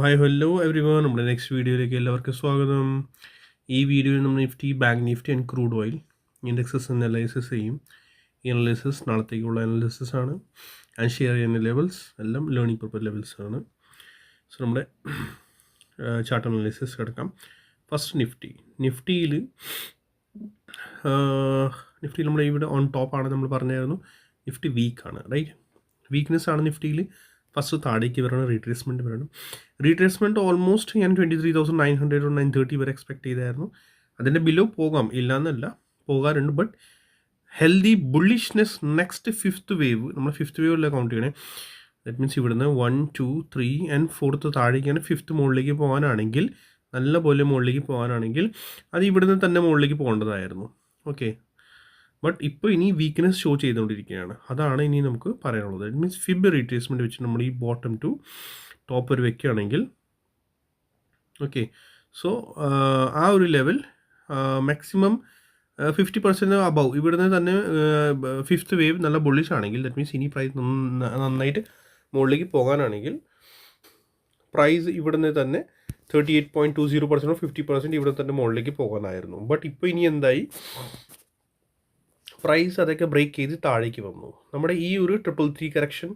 Hello every one. നമ്മുടെ next വീഡിയോയിലേക്ക് എല്ലാവർക്കും സ്വാഗതം. ഈ വീഡിയോയിൽ നമ്മൾ Nifty, bank Nifty and crude oil indexes analysis ചെയ്യും. ഈ അനലൈസിസ് നാളത്തേക്കുള്ള അനലൈസിസ് ആണ്. ആൻഡ് ഷെയർ ചെയ്യുന്ന ലെവൽസ് എല്ലാം ലേണിംഗ് പർപ്പസ് ലെവൽസ് ആണ്. സോ നമ്മുടെ ചാർട്ട് അനലൈസിസ് കിടക്കാം. ഫസ്റ്റ് നിഫ്റ്റിയിൽ നമ്മുടെ ഇവിടെ ഓൺ ടോപ്പാണ്. നമ്മൾ പറഞ്ഞായിരുന്നു നിഫ്റ്റി വീക്കാണ്, റൈറ്റ്? വീക്ക്നെസ് ആണ് നിഫ്റ്റിയിൽ. ഫസ്റ്റ് താഴേക്ക് വരണം, റീട്രേസ്മെൻറ്റ് വരണം. റീട്രേസ്മെൻറ്റ് ഓൾമോസ്റ്റ് ഞാൻ 23,900 or 930 വരെ എക്സ്പെക്ട് ചെയ്തായിരുന്നു. അതിൻ്റെ ബിലോ പോകാം, ഇല്ലയെന്നല്ല, പോകാറുണ്ട്. But healthy bullishness next fifth wave, നമ്മൾ ഫിഫ്ത്ത് വേവിലെ കൗണ്ട് ചെയ്യണേ. ദാറ്റ് മീൻസ് ഇവിടുന്ന് 1, 2, 3 ആൻഡ് 4th താഴേക്കാണ് ഫിഫ്ത്ത് മുകളിലേക്ക് പോകാനാണെങ്കിൽ, നല്ല പോലെ മുകളിലേക്ക് പോകാനാണെങ്കിൽ അത് ഇവിടുന്ന് തന്നെ മുകളിലേക്ക് പോകേണ്ടതായിരുന്നു. ഓക്കെ, ബട്ട് ഇപ്പോൾ ഇനി വീക്ക്നെസ് ഷോ ചെയ്തുകൊണ്ടിരിക്കുകയാണ്. അതാണ് ഇനി നമുക്ക് പറയാനുള്ളത്. ഇറ്റ് മീൻസ് ഫിബ് റീട്രേസ്മെൻറ്റ് വെച്ച് നമ്മൾ ഈ ബോട്ടം ടു ടോപ്പ് ഒരു വെക്കുകയാണെങ്കിൽ, ഓക്കെ, സോ ആ ഒരു ലെവൽ മാക്സിമം 50% അബവ് ഇവിടുന്ന് തന്നെ ഫിഫ്ത്ത് വേവ് നല്ല ബുള്ളിഷ് ആണെങ്കിൽ, ദറ്റ് മീൻസ് ഇനി പ്രൈസ് നന്നായിട്ട് മുകളിലേക്ക് പോകാനാണെങ്കിൽ പ്രൈസ് ഇവിടുന്ന് തന്നെ 38.20% 50% ഇവിടെ തന്നെ മുകളിലേക്ക് പോകാനായിരുന്നു. ബട്ട് ഇപ്പോൾ ഇനി എന്തായി, പ്രൈസ് അതൊക്കെ ബ്രേക്ക് ചെയ്ത് താഴേക്ക് വന്നു. നമ്മുടെ ഈ ഒരു 333 കറക്ഷൻ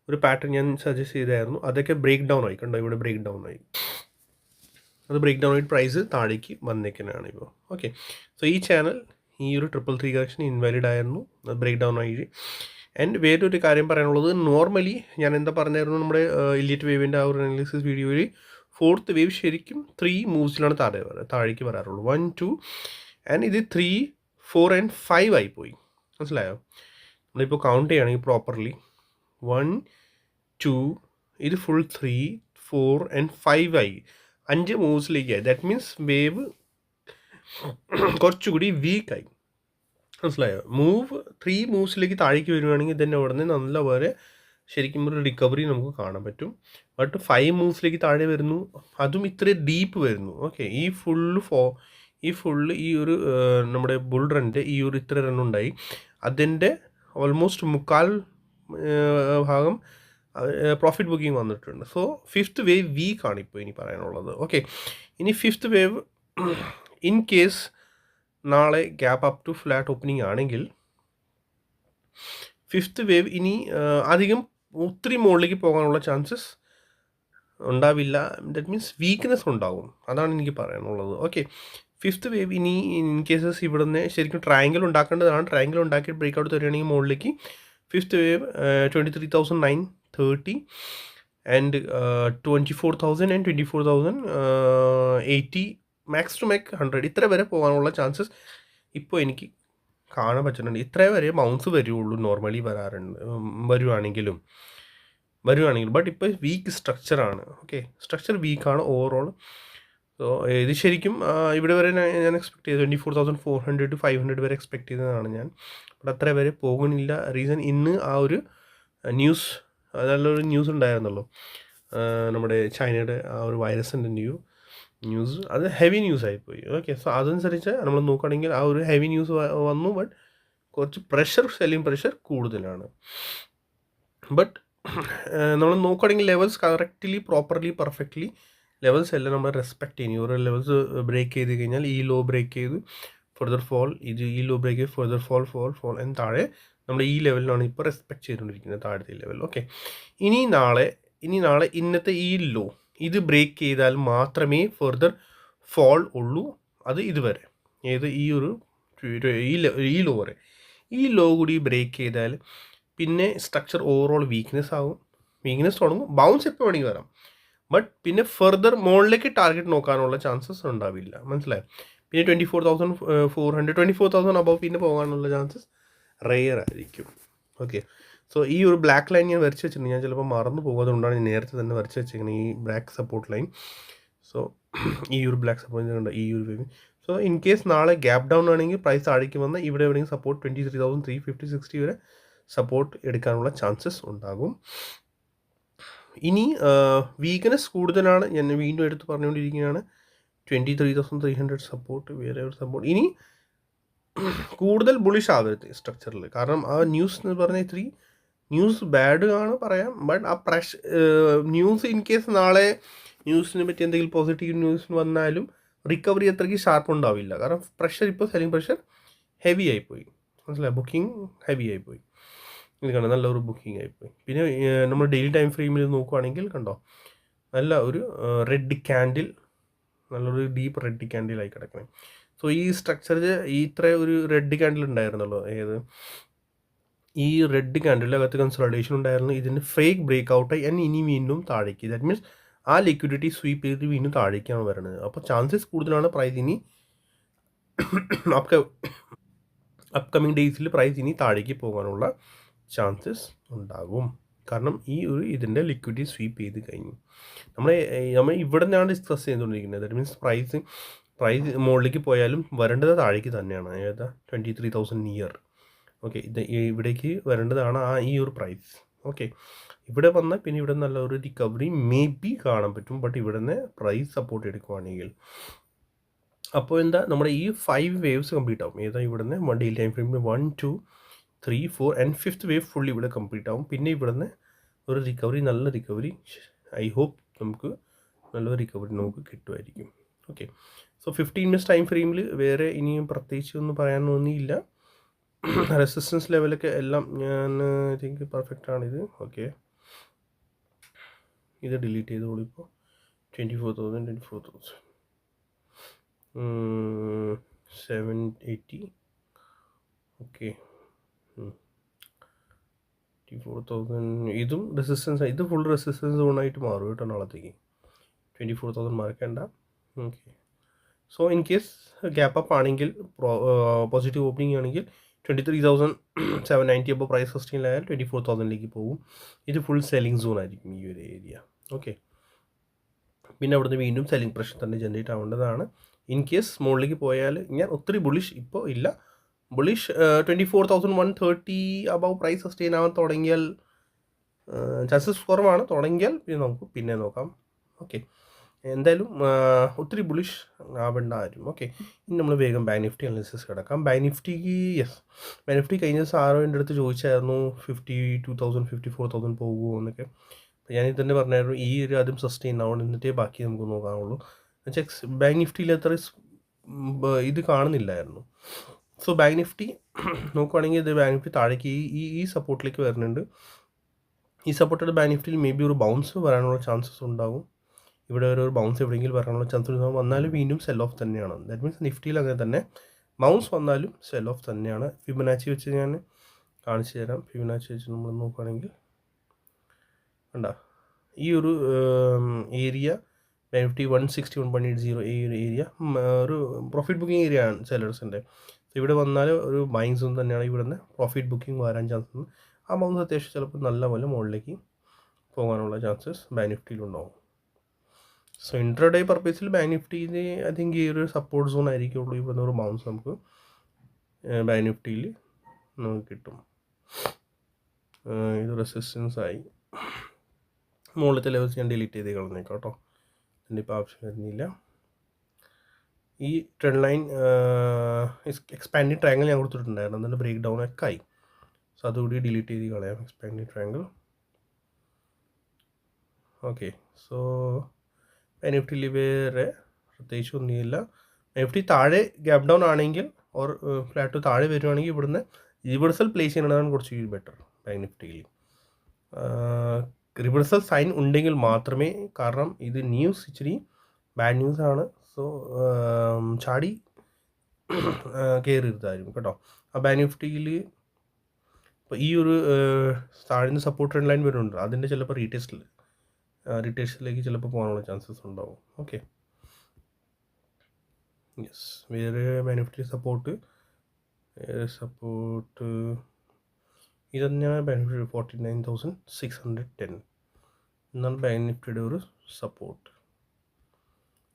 ഒരു പാറ്റേൺ ഞാൻ സജസ്റ്റ് ചെയ്തായിരുന്നു. അതൊക്കെ ബ്രേക്ക് ഡൗൺ ആയി, കണ്ടോ? ഇവിടെ ബ്രേക്ക് ഡൗൺ ആയി. അത് ബ്രേക്ക് ഡൗൺ ആയിട്ട് പ്രൈസ് താഴേക്ക് വന്നേക്കാനാണ് ഇപ്പോൾ. ഓക്കെ, സോ ഈ ചാനൽ ഈ ഒരു 333 കറക്ഷൻ ഇൻവാലിഡ് ആയിരുന്നു, അത് ബ്രേക്ക് ഡൗൺ ആയി. ആൻഡ് വേറൊരു കാര്യം പറയാനുള്ളത്, നോർമലി ഞാൻ എന്താ പറഞ്ഞായിരുന്നു നമ്മുടെ ഇലിയറ്റ് വേവിൻ്റെ ആ ഒരു അനാലിസിസ് വീഡിയോയിൽ, 4th വേവ് ശരിക്കും 3 മൂവ്സിലാണ് താഴേക്ക് വരാറുള്ളൂ. 1, 2 ആൻഡ് ഇത് 3, 4 and 5 ആയിപ്പോയി. മനസ്സിലായോ? നമ്മളിപ്പോൾ കൗണ്ട് ചെയ്യുകയാണെങ്കിൽ പ്രോപ്പർലി 1, 2, ഇത് ഫുൾ 3, 4 and 5 ആയി. 5 മൂവ്സിലേക്കായി. ദാറ്റ് മീൻസ് വേവ് കുറച്ചുകൂടി വീക്കായി. മനസ്സിലായോ? 3 മൂവ്സിലേക്ക് താഴേക്ക് വരുവാണെങ്കിൽ തന്നെ ഉടനെ നല്ലപോലെ ശരിക്കും ഒരു റിക്കവറി നമുക്ക് കാണാൻ പറ്റും. ബട്ട് 5 മൂവ്സിലേക്ക് താഴെ വരുന്നു, അതും ഇത്ര ഡീപ്പ് വരുന്നു. ഓക്കെ, ഈ ഒരു നമ്മുടെ ബുൾ റണ്ണിൻ്റെ ഈ ഒരു ഇത്ര റണ്ണുണ്ടായി, അതിൻ്റെ ഓൾമോസ്റ്റ് മുക്കാൽ ഭാഗം പ്രോഫിറ്റ് ബുക്കിംഗ് വന്നിട്ടുണ്ട്. സോ ഫിഫ്ത്ത് വേവ് വീക്കാണ് ഇപ്പോൾ ഇനി പറയാനുള്ളത്. ഓക്കെ, ഇനി ഫിഫ്ത്ത് വേവ് ഇൻ കേസ് നാളെ gap up to flat opening ആണെങ്കിൽ, ഫിഫ്ത്ത് വേവ് ഇനി അധികം ഒത്തിരി മുകളിലേക്ക് പോകാനുള്ള ചാൻസസ് ഉണ്ടാവില്ല. ദാറ്റ് മീൻസ് വീക്ക്നെസ് ഉണ്ടാവും. അതാണ് എനിക്ക് പറയാനുള്ളത്. ഓക്കെ, ഫിഫ്ത്ത് വേവ് ഇനി ഇൻ കേസസ് ഇവിടുന്ന് ശരിക്കും ട്രയാങ്കിൾ ഉണ്ടാക്കേണ്ടതാണ്. ട്രയാങ്കിൾ ഉണ്ടാക്കിയിട്ട് ബ്രേക്ക് ഔട്ട് തരികയാണെങ്കിൽ മുകളിലേക്ക് fifth wave 23,930 and 24,000 and 24,080 max to max 100 ഇത്ര വരെ പോകാനുള്ള ചാൻസസ് ഇപ്പോൾ എനിക്ക് കാണാൻ പറ്റുന്നുണ്ട്. ഇത്ര വരെ ബൗൺസ് വരുള്ളൂ നോർമലി വരുവാണെങ്കിലും. ബട്ട് ഇപ്പോൾ വീക്ക് സ്ട്രക്ചറാണ്. ഓക്കെ, സ്ട്രക്ചർ വീക്കാണ് ഓവറോൾ. സോ ഇത് ശരിക്കും ഇവിടെ വരെ ഞാൻ എക്സ്പെക്ട് ചെയ്തത് 24,400 to 500 വരെ എക്സ്പെക്ട് ചെയ്തതാണ് ഞാൻ. ബട്ട് അത്ര വരെ പോകുന്നില്ല. റീസൺ ഇന്ന് ആ ഒരു നല്ലൊരു ന്യൂസ് ഉണ്ടായിരുന്നല്ലോ, നമ്മുടെ ചൈനയുടെ ആ ഒരു വൈറസിൻ്റെ ന്യൂസ് അത് ഹെവി ന്യൂസ് ആയിപ്പോയി. ഓക്കെ, സോ അതനുസരിച്ച് നമ്മൾ നോക്കുകയാണെങ്കിൽ ആ ഒരു ഹെവി ന്യൂസ് വന്നു. ബട്ട് കുറച്ച് സെല്ലിംഗ് പ്രഷർ കൂടുതലാണ്. ബട്ട് നമ്മൾ നോക്കുകയാണെങ്കിൽ levels correctly properly perfectly levels എല്ലാം നമ്മൾ റെസ്പെക്റ്റ് ചെയ്യും. ഓരോ ലെവൽസ് ബ്രേക്ക് ചെയ്ത് കഴിഞ്ഞാൽ ഈ ലോ ബ്രേക്ക് ചെയ്ത് ഫർദർ ഫോൾ, ഈ ലോ ബ്രേക്ക് ചെയ്ത് ഫർദർ ഫോൾ ആൻഡ് താഴെ നമ്മൾ ഈ ലെവലിലാണ് ഇപ്പോൾ റെസ്പെക്ട് ചെയ്തുകൊണ്ടിരിക്കുന്നത്, താഴത്തെ ലെവൽ. ഓക്കെ, ഇനി നാളെ ഇന്നത്തെ ഈ ലോ ഇത് ബ്രേക്ക് ചെയ്താൽ മാത്രമേ ഫർദർ ഫോൾ ഉള്ളൂ. അത് ഇതുവരെ ഈ ലോ വരെ, ഈ ലോ കൂടി ബ്രേക്ക് ചെയ്താൽ പിന്നെ സ്ട്രക്ചർ ഓവറോൾ വീക്ക്നെസ് തുടങ്ങും. ബൗൺസ് എപ്പോൾ വേണമെങ്കിൽ വരാം. ബട്ട് പിന്നെ ഫർദർ മുകളിലേക്ക് ടാർഗറ്റ് നോക്കാനുള്ള ചാൻസസ് ഉണ്ടാവില്ല. മനസ്സിലായോ? പിന്നെ 24,400 24,000 അബവ് പിന്നെ പോകാനുള്ള ചാൻസസ് റെയർ ആയിരിക്കും. ഓക്കെ, സോ ഈ ഒരു ബ്ലാക്ക് ലൈൻ ഞാൻ വരച്ച് വെച്ചിട്ടുണ്ട്. ഞാൻ ചിലപ്പോൾ മറന്നു പോകും, അതുകൊണ്ടാണ് ഞാൻ നേരത്തെ തന്നെ വരച്ച് വെച്ചിരിക്കുന്നത് ഈ ബ്ലാക്ക് സപ്പോർട്ട് ലൈൻ. സോ ഈ ഒരു ബ്ലാക്ക് സപ്പോർട്ട് ഉണ്ട്, ഈ ഒരു വേവ്. സോ ഇൻ കേസ് നാളെ ഗ്യാപ്പ് ഡൗൺ ആണെങ്കിൽ പ്രൈസ് താഴേക്ക് വന്ന് ഇവിടെ എവിടെയെങ്കിലും സപ്പോർട്ട് 23,350 60 വരെ സപ്പോർട്ട് എടുക്കാനുള്ള ചാൻസസ് ഉണ്ടാകും. ഇനി വീക്ക്നെസ് കൂടുതലാണ്, ഞാൻ വീണ്ടും എടുത്ത് പറഞ്ഞുകൊണ്ടിരിക്കുകയാണ്. 23,300 സപ്പോർട്ട്, വേറെ ഒരു സപ്പോർട്ട്. ഇനി കൂടുതൽ ബുളിഷ് ആവരുത് സ്ട്രക്ചറിൽ, കാരണം ആ ന്യൂസ് എന്ന് പറഞ്ഞാൽ ഇത്തിരി ന്യൂസ് ബാഡ് ആണ് പറയാം. ബട്ട് ആ ന്യൂസ് ഇൻ കേസ് നാളെ ന്യൂസിനെ പറ്റി എന്തെങ്കിലും പോസിറ്റീവ് ന്യൂസ് വന്നാലും റിക്കവറി അത്രയ്ക്ക് ഷാർപ്പ് ഉണ്ടാവില്ല. കാരണം പ്രഷർ ഇപ്പോൾ സെല്ലിംഗ് പ്രഷർ ഹെവി ആയിപ്പോയി, മനസ്സിലായി, ബുക്കിംഗ് ഹെവി ആയിപ്പോയി. ഇത് കണ്ടോ, നല്ലൊരു ബുക്കിംഗ് ആയിപ്പോയി. പിന്നെ നമ്മൾ ഡെയിലി ടൈം ഫ്രെയിമിൽ നോക്കുവാണെങ്കിൽ കണ്ടോ, നല്ല ഒരു റെഡ് ക്യാൻഡിൽ, നല്ലൊരു ഡീപ്പ് റെഡ് ക്യാൻഡിലായി കിടക്കണേ. സോ ഈ സ്ട്രക്ചർ ഇത്ര ഒരു റെഡ് ക്യാൻഡിൽ ഉണ്ടായിരുന്നല്ലോ, ഏത് ഈ റെഡ് ക്യാൻഡിലകത്ത് കൺസോളിഡേഷൻ ഉണ്ടായിരുന്നു. ഇതിന് ഫേക്ക് ബ്രേക്ക് ഔട്ടായി ഇനി വീണ്ടും താഴേക്ക്. ദാറ്റ് മീൻസ് ആ ലിക്വിഡിറ്റി സ്വീപ്പ് ചെയ്ത് വീണ്ടും താഴേക്കാണ് വരുന്നത്. അപ്പോൾ ചാൻസസ് കൂടുതലാണ് പ്രൈസ് ഇനി അപ്കമിങ് ഡേയ്സിൽ പ്രൈസ് ഇനി താഴേക്ക് പോകാനുള്ള ചാൻസസ് ഉണ്ടാകും. കാരണം ഈ ഒരു ഇതിൻ്റെ ലിക്വിഡിറ്റി സ്വീപ്പ് ചെയ്ത് കഴിഞ്ഞു. നമ്മൾ ഇവിടെ നിന്നാണ് ഡിസ്കസ് ചെയ്തുകൊണ്ടിരിക്കുന്നത്. ദാറ്റ് മീൻസ് പ്രൈസ് മുകളിലേക്ക് പോയാലും വരേണ്ടത് താഴേക്ക് തന്നെയാണ്. ഏതാ 23,000 നിയർ. ഓക്കെ, ഇത് ഇവിടേക്ക് വരേണ്ടതാണ് ഈ ഒരു പ്രൈസ്. ഓക്കെ, ഇവിടെ വന്നാൽ പിന്നെ ഇവിടെ നല്ലൊരു റിക്കവറി മേ ബി കാണാൻ പറ്റും. ബട്ട് ഇവിടെ നിന്ന് പ്രൈസ് സപ്പോർട്ട് എടുക്കുവാണെങ്കിൽ അപ്പോൾ എന്താ, നമ്മുടെ ഈ 5 വേവ്സ് കംപ്ലീറ്റ് ആവും. ഏതാ ഇവിടെ നിന്ന് ഡെയിലി ടൈം ഫ്രെയിമിൽ 1, 2, 3, 4 ആൻഡ് 5th വേവ് ഫുള്ളി ഇവിടെ കംപ്ലീറ്റ് ആവും. പിന്നെ ഇവിടെ നിന്ന് ഒരു റിക്കവറി, നല്ല റിക്കവറി, ഐ ഹോപ്പ് നമുക്ക് നല്ലൊരു റിക്കവറി നമുക്ക് കിട്ടുമായിരിക്കും. ഓക്കെ, സോ 15 മിനിറ്റ്സ് ടൈം ഫ്രെയിമിൽ വേറെ ഇനിയും പ്രത്യേകിച്ച് ഒന്നും പറയാനൊന്നുമില്ല. റെസിസ്റ്റൻസ് ലെവലൊക്കെ എല്ലാം ഞാൻ ഐ തിങ്ക് പെർഫെക്റ്റ് ആണിത്. ഓക്കെ, ഇത് ഡിലീറ്റ് ചെയ്തോളൂ. ഇപ്പോൾ 24,000 780. ഓക്കെ, 24,000 ഇതും റെസിസ്റ്റൻസ്, ഇത് ഫുൾ റെസിസ്റ്റൻസ് സോണായിട്ട് മാറും കേട്ടോ നാളത്തേക്ക്. 24,000 മറക്കണ്ട. Okay, so in case gap up ആണെങ്കിൽ, പോസിറ്റീവ് ഓപ്പണിംഗ് ആണെങ്കിൽ 23,790 അപ്പോൾ പ്രൈസ് സസ്റ്റെയിനിലായാൽ 24,000ലേക്ക് പോകും. ഇത് ഫുൾ സെല്ലിംഗ് സോൺ ആയിരിക്കും ഈ ഒരു ഏരിയ. ഓക്കെ, പിന്നെ അവിടുന്ന് വീണ്ടും സെല്ലിംഗ് പ്രഷർ തന്നെ ജനറേറ്റ് ആവേണ്ടതാണ്. ഇൻ കേസ് മുകളിലേക്ക് പോയാൽ, ഞാൻ ഒത്തിരി ബുള്ളിഷ് ഇപ്പോൾ ഇല്ല, ബുള്ളിഷ് 24,130 അബവ് പ്രൈസ് സസ്റ്റെയിൻ ആവാൻ തുടങ്ങിയാൽ ചാൻസസ് കുറവാണ്. തുടങ്ങിയാൽ പിന്നെ നമുക്ക് പിന്നെ നോക്കാം. ഓക്കെ, എന്തായാലും ഒത്തിരി ബുള്ളിഷ് ആവേണ്ട ആരും. ഓക്കെ, ഇനി നമ്മൾ വേഗം ബാങ്ക് നിഫ്റ്റി അനാലിസിസ് കിടക്കാം. ബാങ്ക് നിഫ്റ്റിക്ക് ബാങ്ക് നിഫ്റ്റി കഴിഞ്ഞ സാറ് എൻ്റെ അടുത്ത് ചോദിച്ചായിരുന്നു 52,000 54,000 പോകുമോ എന്നൊക്കെ. അപ്പോൾ ഞാനിത് തന്നെ പറഞ്ഞായിരുന്നു, ഈ ഒരു ആദ്യം സസ്റ്റെയിൻ ആവണം, എന്നിട്ടേ ബാക്കി നമുക്ക് നോക്കാനുള്ളൂ. എന്നുവെച്ചാൽ ബാങ്ക് നിഫ്റ്റിയിൽ അത്ര ഇത് കാണുന്നില്ലായിരുന്നു. സോ ബാങ്ക് നിഫ്റ്റി നോക്കുവാണെങ്കിൽ ഇത് ബാങ്ക് നിഫ്റ്റി താഴേക്ക് ഈ സപ്പോർട്ടിലേക്ക് വരുന്നുണ്ട്. ഈ സപ്പോർട്ടഡ് ബാങ്ക് നിഫ്റ്റിയിൽ മേ ബി ഒരു ബൗൺസ് വരാനുള്ള ചാൻസസ് ഉണ്ടാകും. ഇവിടെ ഒരു ബൗൺസ് എവിടെയെങ്കിലും വരാനുള്ള ചാൻസ് ഉണ്ടാകും. വന്നാലും വീണ്ടും സെൽ ഓഫ് തന്നെയാണ്. ദാറ്റ് മീൻസ് നിഫ്റ്റിയിൽ അങ്ങനെ തന്നെ ബൗൺസ് വന്നാലും സെൽ ഓഫ് തന്നെയാണ്. ഫിബൊനാച്ചി വെച്ച് ഞാൻ കാണിച്ചു തരാം. ഫിബൊനാച്ചി വെച്ച് നമ്മൾ നോക്കുകയാണെങ്കിൽ കണ്ട ഈ ഒരു ഏരിയ ബാങ്ക് നിഫ്റ്റി 161.80 ഈ ഒരു ഏരിയ ഒരു പ്രോഫിറ്റ് ബുക്കിംഗ് ഏരിയ ആണ് സെല്ലേഴ്സിൻ്റെ. ഇവിടെ വന്നാൽ ഒരു ബൈങ് സോൺ തന്നെയാണ്. ഇവിടെ നിന്ന് പ്രോഫിറ്റ് ബുക്കിംഗ് വരാൻ ചാൻസ് ഉണ്ട്. ആ ബൗൺസ് അത്യാവശ്യം ചിലപ്പോൾ നല്ല പോലെ മുകളിലേക്ക് പോകാനുള്ള ചാൻസസ് ബാങ്ക് നിഫ്റ്റിയിലുണ്ടാവും. സോ ഇൻട്രാഡേ പർപ്പസിൽ ബാങ്ക് നിഫ്റ്റിയിൽ ഐ തിങ്ക് ഈ ഒരു സപ്പോർട്ട് സോൺ ആയിരിക്കുള്ളൂ. ഇവിടുന്ന് ഒരു ബൗൺസ് നമുക്ക് ബാങ്ക് നിഫ്റ്റിയിൽ നമുക്ക് കിട്ടും. ഇത് റെസിസ്റ്റൻസ് ആയി. മുകളിലത്തെ ലെവൽസ് ഞാൻ ഡിലീറ്റ് ചെയ്ത് കളഞ്ഞേക്കാം കേട്ടോ, എൻ്റെ ഇപ്പോൾ ആവശ്യം വരുന്നില്ല. ഈ ട്രെൻഡ് ലൈൻ എക്സ്പാൻഡിങ് ട്രയാങ്കിൾ ഞാൻ കൊടുത്തിട്ടുണ്ടായിരുന്നു, അതിൻ്റെ ബ്രേക്ക് ഡൗൺ ഒക്കെ ആയി. സോ അതുകൂടി ഡിലീറ്റ് ചെയ്ത് കളയാം, എക്സ്പാൻഡിങ് ട്രയാങ്കിൾ. ഓക്കെ, സോ നിഫ്റ്റിയിൽ വേറെ പ്രത്യേകിച്ച് ഒന്നുമില്ല. നിഫ്റ്റി താഴെ ഗ്യാപ് ഡൗൺ ആണെങ്കിൽ ഓർ ഫ്ലാറ്റ് താഴെ വരുവാണെങ്കിൽ ഇവിടുന്ന് റിവേഴ്സൽ പ്ലേസ് ചെയ്യുന്നതാണ് കുറച്ച് ബെറ്റർ ബാങ്ക് നിഫ്റ്റിയിൽ. റിവേഴ്സൽ സൈൻ ഉണ്ടെങ്കിൽ മാത്രമേ, കാരണം ഇത് ന്യൂസ് ഇച്ചിരി ബാഡ് ന്യൂസ് ആണ്. സോ ചാടി കയറിയിരുത്തായിരിക്കും കേട്ടോ. ആ ബാങ്ക് നിഫ്റ്റിയിൽ ഇപ്പോൾ ഈ ഒരു താഴ്ന്ന സപ്പോർട്ട് ട്രെൻഡ് ലൈൻ വരുന്നുണ്ട്, അതിൻ്റെ ചിലപ്പോൾ റീറ്റേഴ്സിലേക്ക് ചിലപ്പോൾ പോകാനുള്ള ചാൻസസ് ഉണ്ടാവും. ഓക്കെ, യെസ്, വേറെ ബാങ്ക് നിഫ്റ്റി സപ്പോർട്ട് ഇത് തന്നെയാണ് ബാങ്ക് നിഫ്റ്റി 49,610 എന്നാണ് ബാങ്ക് നിഫ്റ്റിയുടെ ഒരു സപ്പോർട്ട്.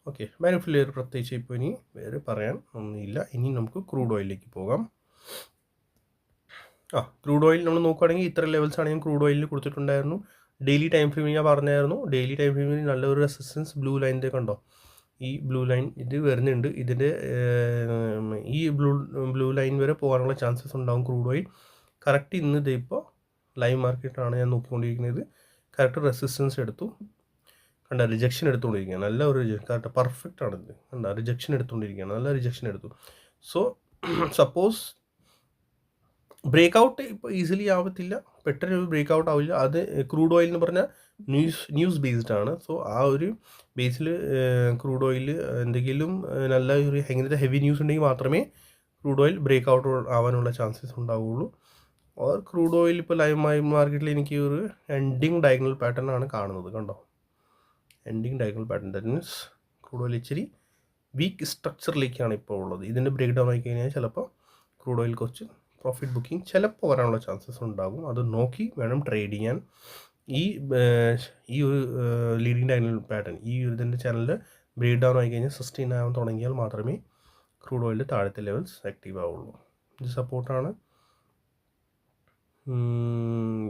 ഓക്കെ, ബാങ്ക് നിഫ്റ്റിയിൽ ഒരു പ്രത്യേകിച്ച് ഇപ്പോൾ ഇനി വേറെ പറയാൻ ഒന്നുമില്ല. ഇനി നമുക്ക് ക്രൂഡ് ഓയിലിലേക്ക് പോകാം. ക്രൂഡ് ഓയിൽ നമ്മൾ നോക്കുകയാണെങ്കിൽ ഇത്ര ലെവൽസാണ് ഞാൻ ക്രൂഡ് ഓയിലിൽ കൊടുത്തിട്ടുണ്ടായിരുന്നു. ഡെയിലി ടൈം ഫ്രെയിമിൽ ഞാൻ പറഞ്ഞായിരുന്നു, ഡെയിലി ടൈം ഫ്രെയിമിൽ നല്ലൊരു റെസിസ്റ്റൻസ് ബ്ലൂ ലൈനിൻ്റെ കണ്ടോ, ഈ ബ്ലൂ ലൈൻ ഇത് വരുന്നുണ്ട്. ഇതിൻ്റെ ഈ ബ്ലൂ ലൈൻ വരെ പോകാനുള്ള ചാൻസസ് ഉണ്ടാകും ക്രൂഡ് ഓയിൽ. കറക്റ്റ് ഇന്ന് ഇതിപ്പോൾ ലൈവ് മാർക്കറ്റാണ് ഞാൻ നോക്കിക്കൊണ്ടിരിക്കുന്നത്. കറക്റ്റ് റെസിസ്റ്റൻസ് എടുത്തു കണ്ട റിജക്ഷൻ എടുത്തുകൊണ്ടിരിക്കുകയാണ്, നല്ല ഒരു കറക്റ്റ് പെർഫെക്റ്റ് ആണിത്, കണ്ട റിജക്ഷൻ എടുത്തുകൊണ്ടിരിക്കുകയാണ്, നല്ല റിജക്ഷൻ എടുത്തു. സോ സപ്പോസ് ബ്രേക്ക് ഔട്ട് ഇപ്പോൾ ഈസിലി ആവത്തില്ല, പെട്ടെന്ന് ബ്രേക്ക് ഔട്ട് ആവില്ല. അത് ക്രൂഡ് ഓയിൽ എന്ന് പറഞ്ഞാൽ ന്യൂസ് ബേസ്ഡ് ആണ്. സോ ആ ഒരു ബേസിൽ ക്രൂഡ് ഓയിൽ എന്തെങ്കിലും നല്ല ഒരു എങ്ങനത്തെ ഹെവി ന്യൂസ് ഉണ്ടെങ്കിൽ മാത്രമേ ക്രൂഡ് ഓയിൽ ബ്രേക്ക് ഔട്ട് ആവാനുള്ള ചാൻസസ് ഉണ്ടാവുകയുള്ളൂ. ഓർ ക്രൂഡ് ഓയിൽ ഇപ്പോൾ ലൈവ് മാർക്കറ്റിൽ എനിക്ക് ഒരു എൻഡിങ് ഡയഗണൽ പാറ്റേൺ ആണ് കാണുന്നത്, കണ്ടോ, ending diagonal pattern. That means crude oil ഇച്ചിരി വീക്ക് സ്ട്രക്ചറിലേക്കാണ് ഇപ്പോൾ ഉള്ളത്. ഇതിൻ്റെ ബ്രേക്ക് ഡൗൺ ആയി കഴിഞ്ഞാൽ ചിലപ്പോൾ ക്രൂഡ് ഓയിൽ കുറച്ച് പ്രോഫിറ്റ് ബുക്കിംഗ് ചിലപ്പോൾ വരാനുള്ള ചാൻസസ് ഉണ്ടാകും. അത് നോക്കി വേണം ട്രേഡ് ചെയ്യാൻ. ഈ ഒരു ലീഡിങ് ഡയഗണൽ പാറ്റേൺ ഈ ഇതിൻ്റെ ചാനലിൽ ബ്രേക്ക് ഡൗൺ ആയി കഴിഞ്ഞാൽ സസ്റ്റെയിൻ ആവാൻ തുടങ്ങിയാൽ മാത്രമേ ക്രൂഡ് ഓയിലിൽ താഴത്തെ ലെവൽസ് ആക്റ്റീവ് ആവുള്ളൂ. ഇത് സപ്പോർട്ടാണ്.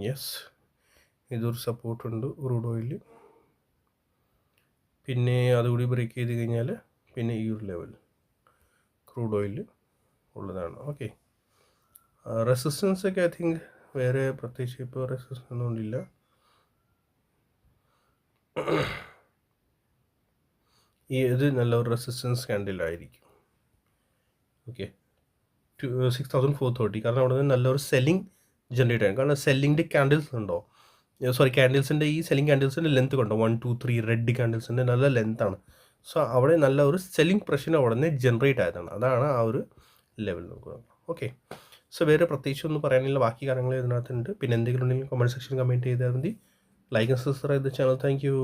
യെസ്, ഇതൊരു സപ്പോർട്ടുണ്ട് ക്രൂഡ് ഓയിലിൽ. പിന്നെ അതുകൂടി ബ്രേക്ക് ചെയ്ത് കഴിഞ്ഞാൽ പിന്നെ ഈ ഒരു ലെവൽ ക്രൂഡ് ഓയിലിൽ ഉള്ളതാണ്. ഓക്കെ, റെസിസ്റ്റൻസ് ഒക്കെ ഐ തിങ്ക് വേറെ പ്രത്യേകിച്ച് ഇപ്പോൾ റെസിസ്റ്റൻസ് ഒന്നുമില്ല. ഇത് നല്ലൊരു റെസിസ്റ്റൻസ് ക്യാൻഡിലായിരിക്കും. ഓക്കെ, 6430, കാരണം അവിടെ നിന്ന് നല്ലൊരു സെല്ലിംഗ് ജനറേറ്റ് ആകും. കാരണം സെല്ലിങ്ങിൻ്റെ ക്യാൻഡിൽസ് ഉണ്ടോ, ക്യാൻഡിൽസിൻ്റെ ഈ സെല്ലിംഗ് ക്യാൻഡിൽസിൻ്റെ ലെന്ത് കണ്ടോ, 1 2 3 റെഡ് ക്യാൻഡിൽസിൻ്റെ നല്ല ലെന്താണ്. സോ അവിടെ നല്ല ഒരു സെല്ലിംഗ് പ്രഷർ അവിടെ നിന്ന് ജനറേറ്റ് ആയതാണ്, അതാണ് ആ ഒരു ലെവൽ നോക്കുന്നത്. ഓക്കെ, സോ വേറെ പ്രത്യേകിച്ച് ഒന്നും പറയാനില്ല, ബാക്കി കാര്യങ്ങൾ ഇതിനകത്തുണ്ട്. പിന്നെ എന്തെങ്കിലും ഉണ്ടെങ്കിൽ കമൻറ്റ് സെക്ഷൻ കമൻറ്റ് ചെയ്താൽ മതി. Like and subscribe the channel. Thank you.